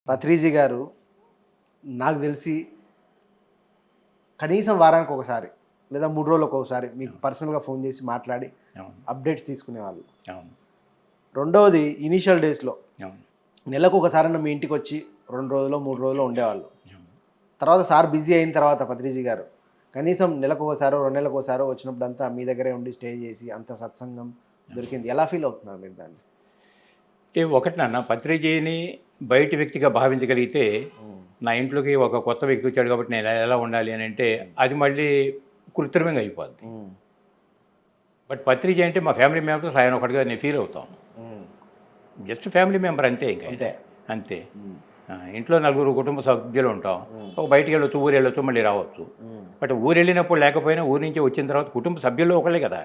పత్రిజీ గారు నాకు తెలిసి కనీసం వారానికి ఒకసారి లేదా 3 రోజులకు ఒకసారి మీకు పర్సనల్గా ఫోన్ చేసి మాట్లాడి అప్డేట్స్ తీసుకునేవాళ్ళు. రెండవది ఇనీషియల్ డేస్లో నెలకు ఒకసారైనా మీ ఇంటికి వచ్చి 2 రోజులు 3 రోజులు ఉండేవాళ్ళు. తర్వాత సార్ బిజీ అయిన తర్వాత పత్రిజీ గారు కనీసం నెలకు ఒకసారో 2 నెలలకు ఒకసారో వచ్చినప్పుడు అంతా మీ దగ్గరే ఉండి స్టే చేసి అంత సత్సంగం దొరికింది. ఎలా ఫీల్ అవుతున్నారు మీరు దాన్ని? ఒకటి నాన్న, పత్రిజీని బయట వ్యక్తిగా భావించగలిగితే నా ఇంట్లోకి ఒక కొత్త వ్యక్తి వచ్చాడు కాబట్టి నేను ఎలా ఉండాలి అని అంటే అది మళ్ళీ కృత్రిమంగా అయిపోద్ది. బట్ పత్రిజీ అంటే మా ఫ్యామిలీ మెంబర్స్ ఆయన ఒకటిగా నేను ఫీల్ అవుతాను. జస్ట్ ఫ్యామిలీ మెంబర్ అంతే, ఇంకా అంతే. ఇంట్లో 4 కుటుంబ సభ్యులు ఉంటాం. ఒక బయటికి వెళ్ళొచ్చు, ఊరు వెళ్ళొచ్చు, మళ్ళీ రావచ్చు. బట్ ఊరు వెళ్ళినప్పుడు లేకపోయినా ఊరి నుంచి వచ్చిన తర్వాత కుటుంబ సభ్యుల్లో ఒకళ్ళే కదా.